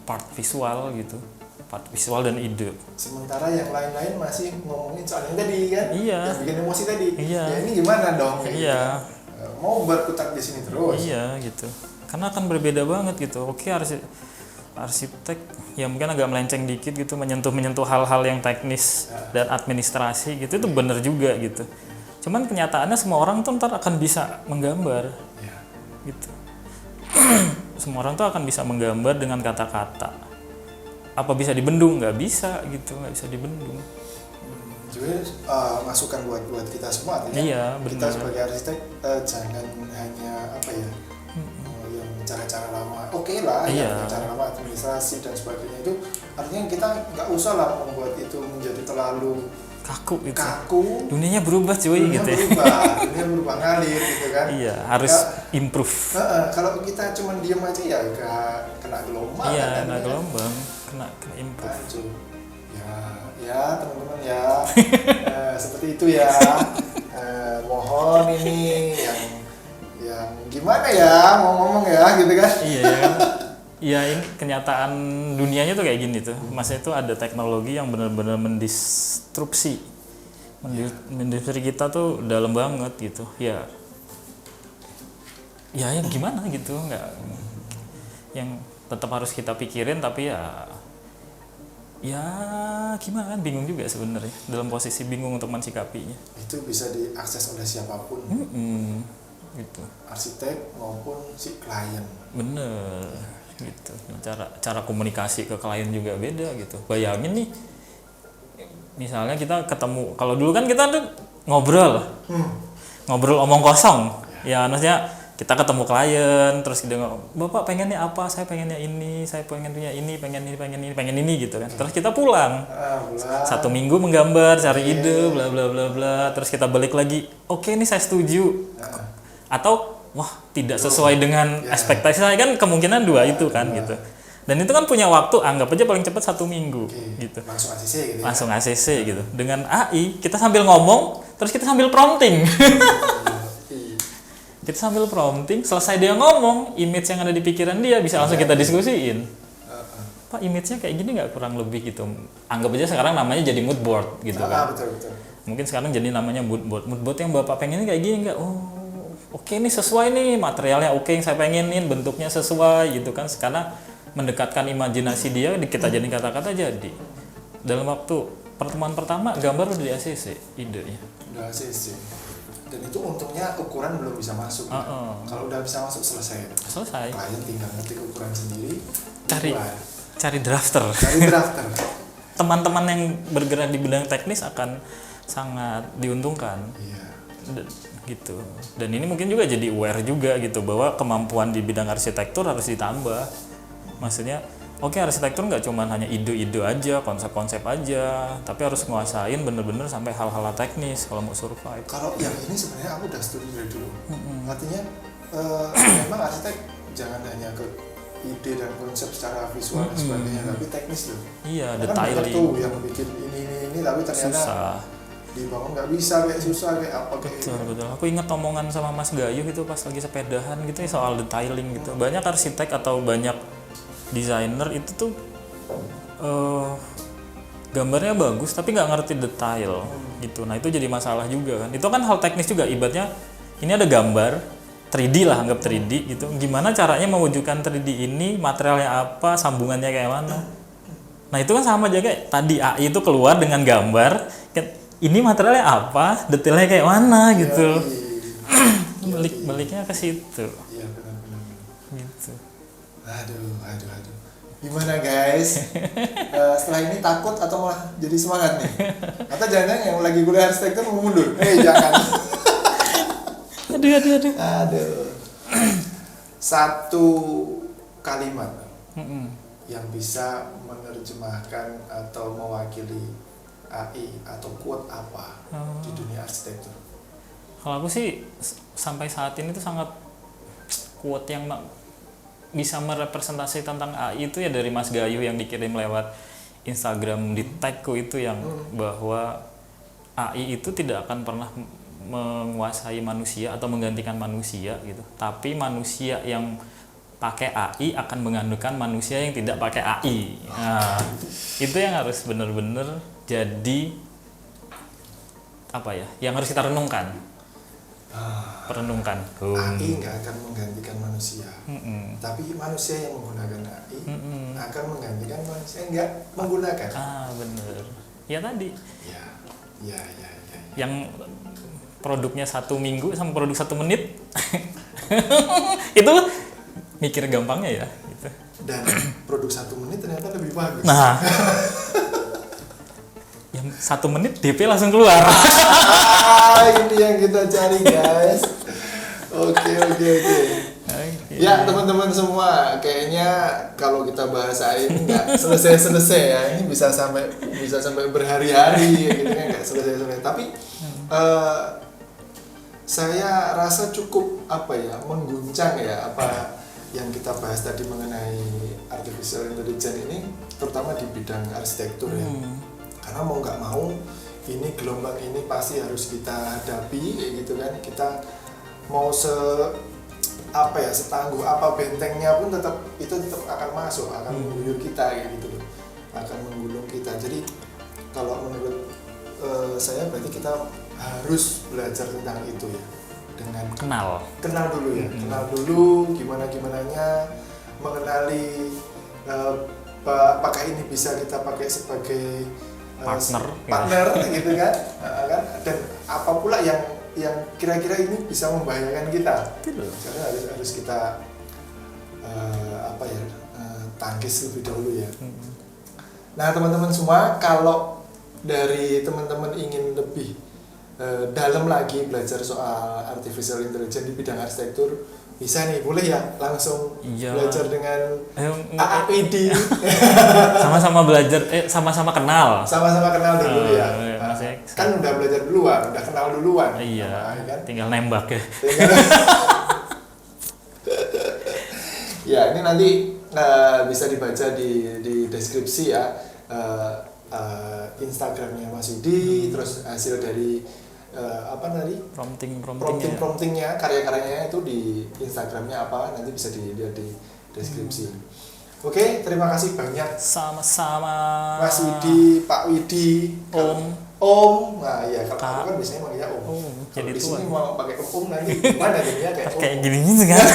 part visual gitu. Part visual dan ide. Sementara yang lain-lain masih ngomongin soal yang tadi kan? Iya. Yang bikin emosi tadi. Iya. Ya ini gimana dong? Iya. Gitu. Mau berkutat di sini terus. Iya gitu. Karena akan berbeda banget gitu. Oke, arsitek ya mungkin agak melenceng dikit gitu, menyentuh hal-hal yang teknis dan administrasi gitu, itu benar juga gitu. Cuman kenyataannya semua orang tuh ntar akan bisa menggambar gitu. Semua orang tuh akan bisa menggambar dengan kata-kata apa bisa dibendung? Nggak bisa gitu, nggak bisa dibendung. Juga masukan buat kita semua artinya Iya, kita benar. sebagai arsitek jangan hanya apa ya yang cara-cara lama lah Iya. yang cara lama administrasi dan sebagainya itu artinya kita nggak usah lah membuat itu menjadi terlalu Kaku gitu. kaku. Dunianya berubah cuy Dunia gitu ya. dunia berubah ngalir gitu kan. Iya, harus improve. Kalau kita cuma diem aja ya gak kena gelombang. Iya, kan, kena ya. gelombang, kena improve. Hancur. Ya teman-teman ya seperti itu ya. Mohon ini yang gimana ya mau ngomong ya gitu kan. Iya ya kan. Iya, ini kenyataan dunianya tuh kayak gini tuh. Maksudnya itu ada teknologi yang benar-benar mendistrupsi. Mendisrupsi kita tuh dalam banget gitu. Ya yang gimana gitu, nggak yang tetap harus kita pikirin tapi ya gimana kan, bingung juga sebenarnya, dalam posisi bingung untuk mensikapinya. Itu bisa diakses oleh siapapun, Gitu. arsitek maupun si klien. Bener gitu. Cara komunikasi ke klien juga beda gitu. Bayangin nih, misalnya kita ketemu, kalau dulu kan kita tuh ngobrol omong kosong ya, maksudnya kita ketemu klien terus kita bapak pengennya apa, saya pengennya ini, saya pengen punya ini, pengen ini gitu kan. Terus kita pulang 1 minggu menggambar, cari ide, bla bla bla bla, terus kita balik lagi, oke ini saya setuju, atau wah tidak sesuai dengan ekspektasi saya, kan kemungkinan dua itu kan gitu. Dan itu kan punya waktu, anggap aja paling cepat 1 minggu gitu. Langsung ACC gitu. Langsung ACC gitu. Dengan AI kita sambil ngomong, terus kita sambil prompting. Kita sambil prompting, selesai dia ngomong, image yang ada di pikiran dia bisa langsung kita diskusiin. Pak, image-nya kayak gini nggak kurang lebih gitu. Anggap aja sekarang namanya jadi mood board gitu kan. Betul. Mungkin sekarang jadi namanya mood board. Mood board yang Bapak pengen kayak gini nggak? Oh, oke nih sesuai nih, materialnya oke yang saya pengenin, bentuknya sesuai gitu kan. Karena mendekatkan imajinasi dia, kita jadi kata-kata jadi. Dalam waktu pertemuan pertama, gambar udah di ACC idenya. Udah ACC. Dan itu untungnya ukuran belum bisa masuk. Kalau udah bisa masuk selesai. Klien tinggal ngetik ukuran sendiri. Cari drafter. Teman-teman yang bergerak di bidang teknis akan sangat diuntungkan. Iya. Gitu. Dan ini mungkin juga jadi aware juga gitu bahwa kemampuan di bidang arsitektur harus ditambah. Maksudnya, oke, arsitektur nggak cuma hanya ide-ide aja, konsep-konsep aja, tapi harus nguasain bener-bener sampai hal-hal teknis kalau mau survive. Kalau yang ini sebenarnya aku udah studi dari dulu. Artinya memang arsitek jangan hanya ke ide dan konsep secara visual dan sebagainya, tapi teknis loh. Iya, Kan detailing. banyak tuh yang bikin ini tapi ternyata Susah. dibangun nggak bisa, kayak susah kayak apa kayak gitu. Betul. Aku ingat omongan sama Mas Gayu gitu pas lagi sepedahan gitu ya soal detailing gitu. Banyak arsitek atau banyak desainer itu tuh gambarnya bagus tapi nggak ngerti detail gitu. Nah itu jadi masalah juga kan. Itu kan hal teknis juga, ibaratnya ini ada gambar 3D lah, anggap 3D gitu. Gimana caranya mewujudkan 3D ini, materialnya apa, sambungannya kayak mana. Nah itu kan sama aja kayak tadi AI itu keluar dengan gambar, ini materialnya apa, detailnya kayak mana gitu. Baliknya ke situ. Iya benar. Gitu. Aduh. Gimana guys? Setelah ini takut atau malah jadi semangat nih? Atau jangan yang lagi kuliah arsitektur mau mundur? Jangan. Aduh. Satu kalimat yang bisa menerjemahkan atau mewakili AI atau quote apa di dunia arsitektur? Kalau aku sih sampai saat ini tuh sangat quote yang bisa merepresentasi tentang AI itu ya dari Mas Gayu yang dikirim lewat Instagram di tagku itu, yang bahwa AI itu tidak akan pernah menguasai manusia atau menggantikan manusia gitu. Tapi manusia yang pakai AI akan menggantikan manusia yang tidak pakai AI. Nah, itu yang harus benar-benar jadi apa ya? Yang harus kita renungkan. Perenungkan. AI nggak akan menggantikan manusia, tapi manusia yang menggunakan AI akan menggantikan manusia yang nggak menggunakan. Bener. Ya tadi. Ya. Yang produknya 1 minggu sama produk 1 menit, itu mikir gampangnya ya. Gitu. Dan produk 1 menit ternyata lebih bagus. Nah, yang 1 menit DP langsung keluar. Ini yang kita cari guys. Oke. Ya teman-teman semua, kayaknya kalau kita bahasain nggak selesai ya. Ini bisa sampai berhari-hari gitu kan, nggak selesai. Tapi saya rasa cukup mengguncang ya apa yang kita bahas tadi mengenai artificial intelligence ini, terutama di bidang arsitektur ya. Karena mau nggak mau ini gelombang ini pasti harus kita hadapi kayak gitu kan. Kita mau setangguh apa bentengnya pun tetap akan masuk, akan mengguyur kita kayak gitu loh, akan menggulung kita. Jadi kalau menurut saya berarti kita harus belajar tentang itu ya, dengan kenal dulu ya, kenal dulu gimananya, mengenali apakah ini bisa kita pakai sebagai partner gitu kan, dan apa pula yang kira-kira ini bisa membahayakan kita. Karena harus kita tangkis lebih dahulu ya. Nah teman-teman semua, kalau dari teman-teman ingin lebih dalam lagi belajar soal artificial intelligence di bidang arsitektur, bisa nih, boleh ya langsung belajar dengan AAPD. Sama-sama belajar, sama-sama kenal. Sama-sama kenal dulu ya. Kan udah belajar duluan, udah kenal duluan. Iya, kan? Tinggal nembak ya. Ya, ini nanti bisa dibaca di deskripsi ya, Instagramnya Mas Yudi, terus hasil dari promptingnya, karya-karyanya itu di Instagramnya apa, nanti bisa dilihat di deskripsi. Oke, terima kasih banyak. Sama-sama. Mas Widi, Pak Widi, Om. Nah iya, kalau aku kan biasanya manggilnya Om. Kalau di sini mau pakai Om nanti gimana jadinya kayak gini kan.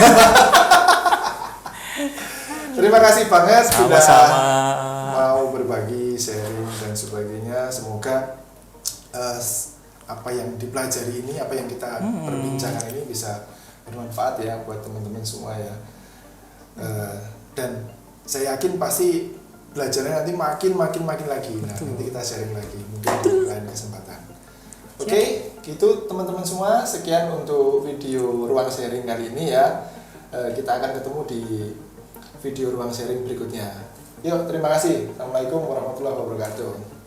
Terima kasih banget sudah Sama-sama. mau berbagi, sharing dan sebagainya. Semoga apa yang dipelajari ini, apa yang kita perbincangkan ini bisa bermanfaat ya buat teman-teman semua ya. Dan saya yakin pasti belajarnya nanti makin lagi. Nah, nanti kita sharing lagi mungkin di lain kesempatan. Oke, gitu teman-teman semua. Sekian untuk video ruang sharing kali ini ya. Kita akan ketemu di video ruang sharing berikutnya. Yuk, terima kasih. Assalamualaikum warahmatullahi wabarakatuh.